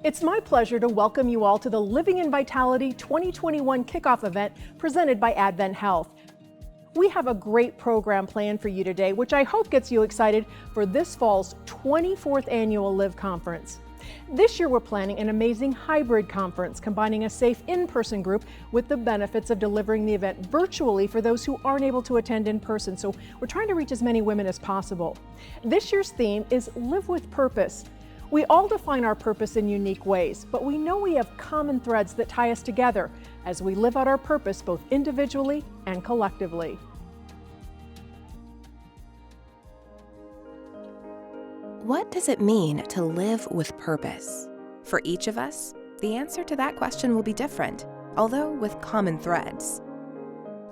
It's my pleasure to welcome you all to the Living in Vitality 2021 kickoff event presented by AdventHealth. We have a great program planned for you today, which I hope gets you excited for this fall's 24th annual LIV conference. This year we're planning an amazing hybrid conference combining a safe in-person group with the benefits of delivering the event virtually for those who aren't able to attend in person. So we're trying to reach as many women as possible. This year's theme is Live with Purpose. We all define our purpose in unique ways, but we know we have common threads that tie us together as we live out our purpose both individually and collectively. What does it mean to live with purpose? For each of us, the answer to that question will be different, although with common threads.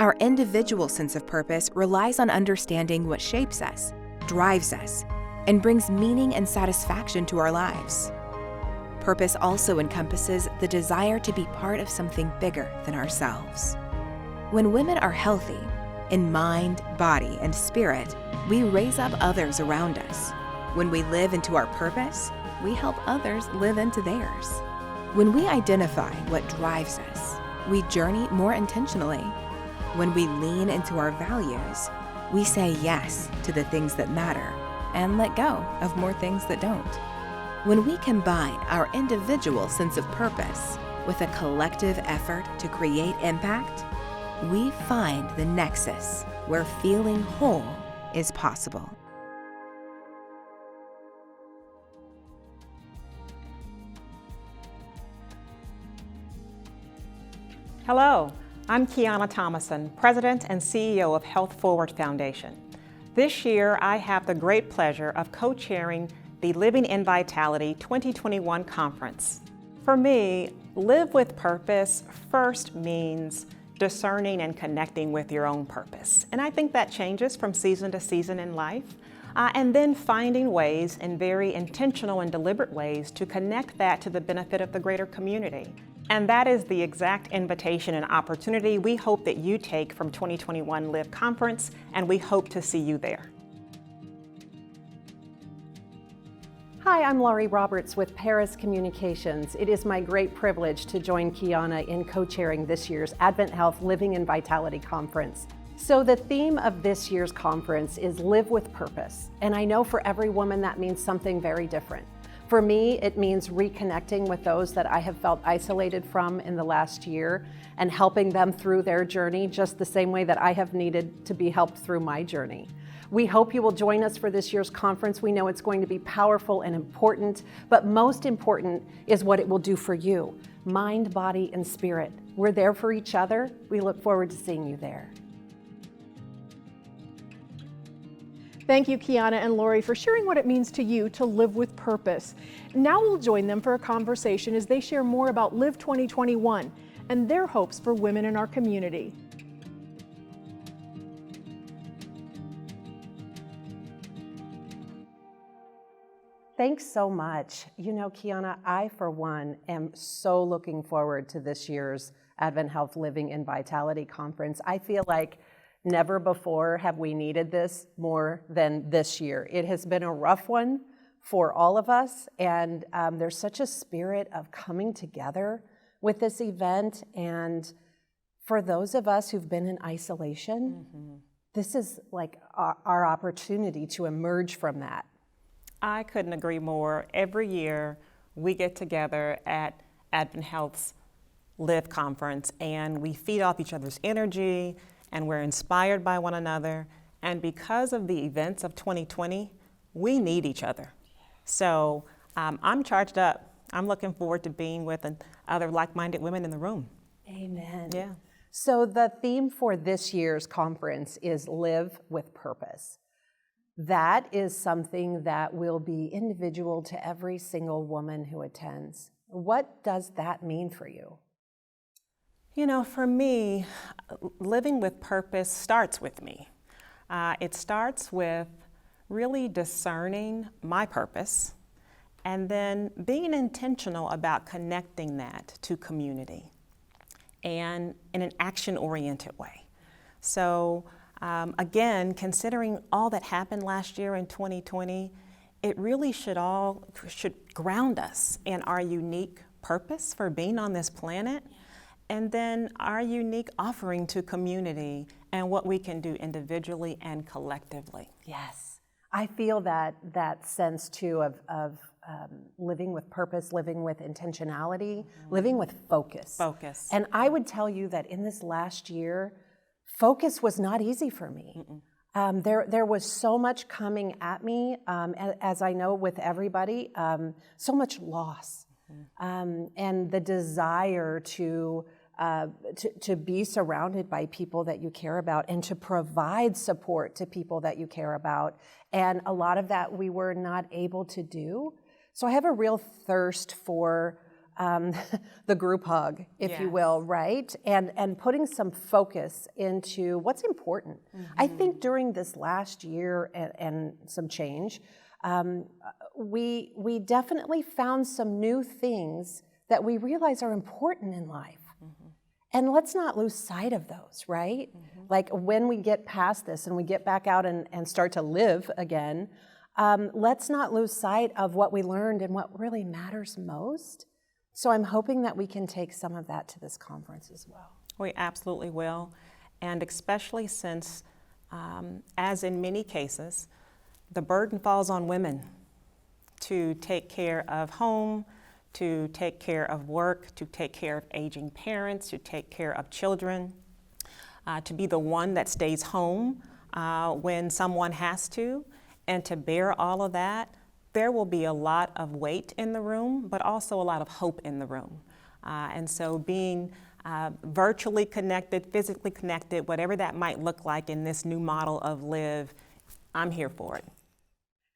Our individual sense of purpose relies on understanding what shapes us, drives us, and brings meaning and satisfaction to our lives. Purpose also encompasses the desire to be part of something bigger than ourselves. When women are healthy, in mind, body, and spirit, we raise up others around us. When we live into our purpose, we help others live into theirs. When we identify what drives us, we journey more intentionally. When we lean into our values, we say yes to the things that matter and let go of more things that don't. When we combine our individual sense of purpose with a collective effort to create impact, we find the nexus where feeling whole is possible. Hello, I'm Kiana Thomason, President and CEO of Health Forward Foundation. This year, I have the great pleasure of co-chairing the Living in Vitality 2021 conference. For me, live with purpose first means discerning and connecting with your own purpose. And I think that changes from season to season in life. And then finding ways, in very intentional and deliberate ways, to connect that to the benefit of the greater community. And that is the exact invitation and opportunity we hope that you take from 2021 LIV Conference, and we hope to see you there. Hi, I'm Laurie Roberts with Paris Communications. It is my great privilege to join Kiana in co-chairing this year's AdventHealth Living in Vitality Conference. So the theme of this year's conference is Live with Purpose. And I know for every woman that means something very different. For me, it means reconnecting with those that I have felt isolated from in the last year and helping them through their journey just the same way that I have needed to be helped through my journey. We hope you will join us for this year's conference. We know it's going to be powerful and important, but most important is what it will do for you, mind, body, and spirit. We're there for each other. We look forward to seeing you there. Thank you, Kiana and Lori, for sharing what it means to you to live with purpose. Now we'll join them for a conversation as they share more about LIV 2021 and their hopes for women in our community. Thanks so much. You know, Kiana, I, for one, am so looking forward to this year's AdventHealth Living in Vitality Conference. I feel like never before have we needed this more than this year. It has been a rough one for all of us, and there's such a spirit of coming together with this event. And for those of us who've been in isolation, this is like our opportunity to emerge from that. I couldn't agree more. Every year we get together at AdventHealth's LIV conference and we feed off each other's energy, and we're inspired by one another. And because of the events of 2020, we need each other. So I'm charged up. I'm looking forward to being with other like-minded women in the room. Amen. Yeah. So the theme for this year's conference is Live with Purpose. That is something that will be individual to every single woman who attends. What does that mean for you? You know, for me, living with purpose starts with me. It starts with really discerning my purpose and then being intentional about connecting that to community and in an action-oriented way. So again, considering all that happened last year in 2020, it really should ground us in our unique purpose for being on this planet, and then our unique offering to community and what we can do individually and collectively. Yes, I feel that sense too of living with purpose, living with intentionality, living with focus. Focus. And I would tell you that in this last year, focus was not easy for me. There was so much coming at me, as I know with everybody, so much loss, and the desire to be surrounded by people that you care about and to provide support to people that you care about. And a lot of that we were not able to do. So I have a real thirst for the group hug, if you will, right? And putting some focus into what's important. I think during this last year and some change, we definitely found some new things that we realize are important in life. And let's not lose sight of those, right? Like when we get past this and we get back out and start to live again, let's not lose sight of what we learned and what really matters most. So I'm hoping that we can take some of that to this conference as well. We absolutely will, and especially since, as in many cases, the burden falls on women to take care of home, to take care of work, to take care of aging parents, to take care of children, to be the one that stays home when someone has to, and to bear all of that. There will be a lot of weight in the room, but also a lot of hope in the room. And so being virtually connected, physically connected, whatever that might look like in this new model of LIV, I'm here for it.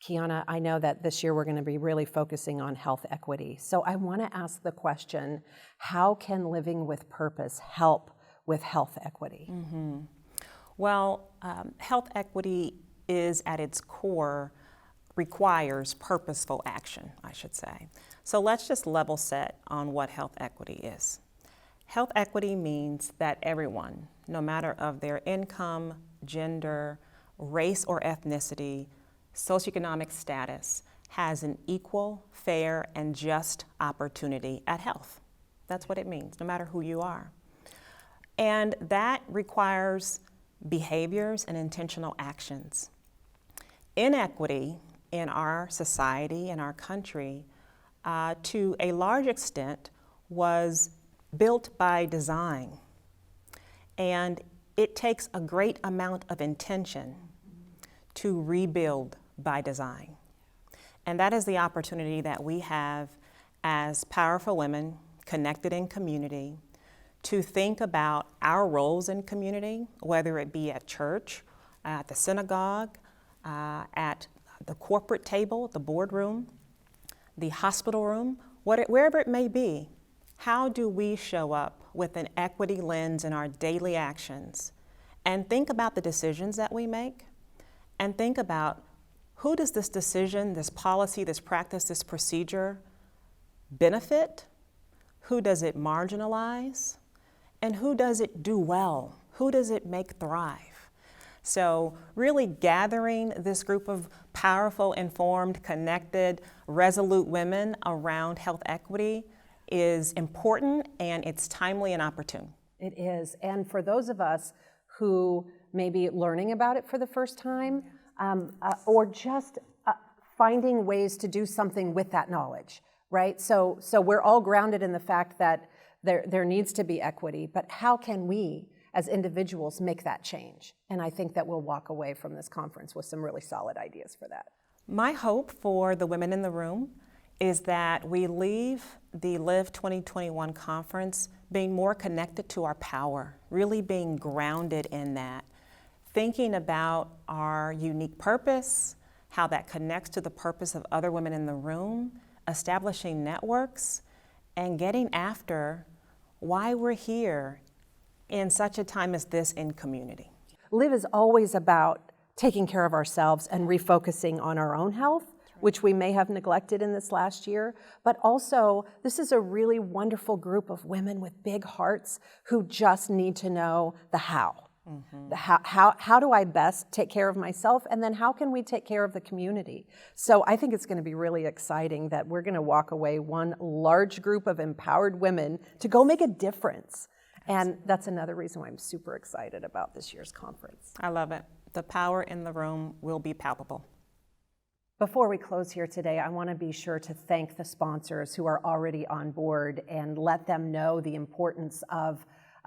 Kiana, I know that this year we're going to be really focusing on health equity. So I want to ask the question, how can living with purpose help with health equity? Well, health equity is at its core requires purposeful action, I should say. So let's just level set on what health equity is. Health equity means that everyone, no matter of their income, gender, race or ethnicity, socioeconomic status, has an equal, fair, and just opportunity at health. That's what it means, no matter who you are. And that requires behaviors and intentional actions. Inequity in our society, in our country, to a large extent, was built by design. And it takes a great amount of intention to rebuild by design. And that is the opportunity that we have as powerful women connected in community to think about our roles in community, whether it be at church, at the synagogue, at the corporate table, the boardroom, the hospital room, wherever it may be. How do we show up with an equity lens in our daily actions and think about the decisions that we make and think about who does this decision, this policy, this practice, this procedure benefit? Who does it marginalize? And who does it do well? Who does it make thrive? So really gathering this group of powerful, informed, connected, resolute women around health equity is important, and it's timely and opportune. It is. And for those of us who may be learning about it for the first time, or just finding ways to do something with that knowledge, right? So we're all grounded in the fact that there needs to be equity, but how can we as individuals make that change? And I think that we'll walk away from this conference with some really solid ideas for that. My hope for the women in the room is that we leave the LIV 2021 conference being more connected to our power, really being grounded in that, thinking about our unique purpose, how that connects to the purpose of other women in the room, establishing networks, and getting after why we're here in such a time as this in community. LIV is always about taking care of ourselves and refocusing on our own health, which we may have neglected in this last year, but also this is a really wonderful group of women with big hearts who just need to know the how. How do I best take care of myself, and then how can we take care of the community? So I think it's going to be really exciting that we're going to walk away one large group of empowered women to go make a difference. And that's another reason why I'm super excited about this year's conference. I love it. The power in the room will be palpable. Before we close here today, I want to be sure to thank the sponsors who are already on board and let them know the importance of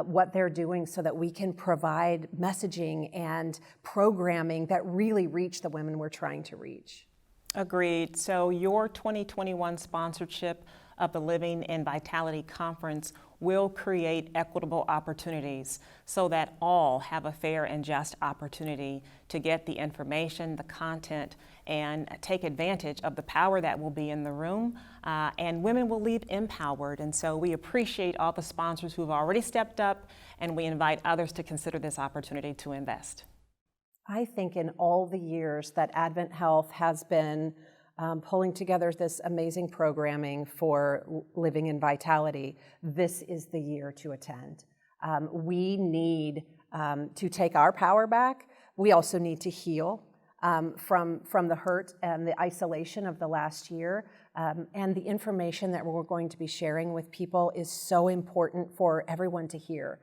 what they're doing so that we can provide messaging and programming that really reach the women we're trying to reach. Agreed. So your 2021 sponsorship of the Living in Vitality Conference will create equitable opportunities so that all have a fair and just opportunity to get the information, the content, and take advantage of the power that will be in the room, and women will leave empowered. And so we appreciate all the sponsors who've already stepped up, and we invite others to consider this opportunity to invest. I think in all the years that AdventHealth has been pulling together this amazing programming for Living in Vitality, this is the year to attend. We need to take our power back. We also need to heal from the hurt and the isolation of the last year. And the information that we're going to be sharing with people is so important for everyone to hear.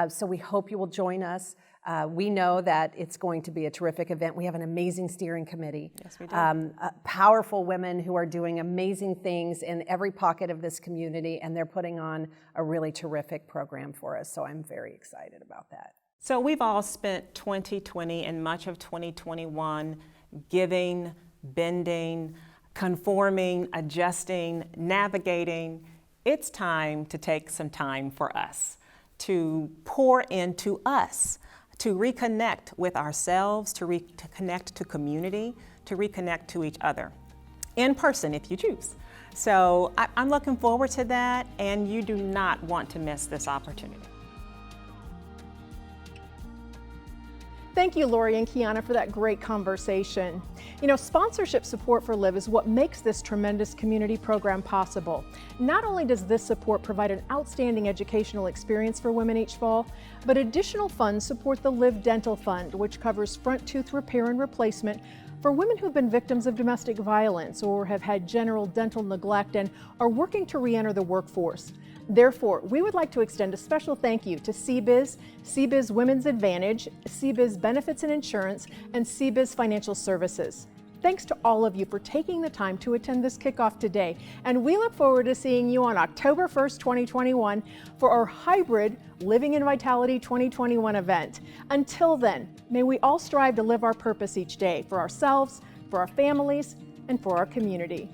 So we hope you will join us. We know that it's going to be a terrific event. We have an amazing steering committee. Yes, we do. Powerful women who are doing amazing things in every pocket of this community, and they're putting on a really terrific program for us. So I'm very excited about that. So we've all spent 2020 and much of 2021 giving, bending, conforming, adjusting, navigating. It's time to take some time for us, to pour into us, to reconnect with ourselves, to reconnect to community, to reconnect to each other, in person if you choose. So I'm looking forward to that, and you do not want to miss this opportunity. Thank you, Lori and Kiana, for that great conversation. You know, sponsorship support for LIV is what makes this tremendous community program possible. Not only does this support provide an outstanding educational experience for women each fall, but additional funds support the LIV Dental Fund, which covers front tooth repair and replacement for women who've been victims of domestic violence or have had general dental neglect and are working to re-enter the workforce. Therefore, we would like to extend a special thank you to CBiz, CBiz Women's Advantage, CBiz Benefits and Insurance, and CBiz Financial Services. Thanks to all of you for taking the time to attend this kickoff today, and we look forward to seeing you on October 1st, 2021 for our hybrid Living in Vitality 2021 event. Until then, may we all strive to live our purpose each day for ourselves, for our families, and for our community.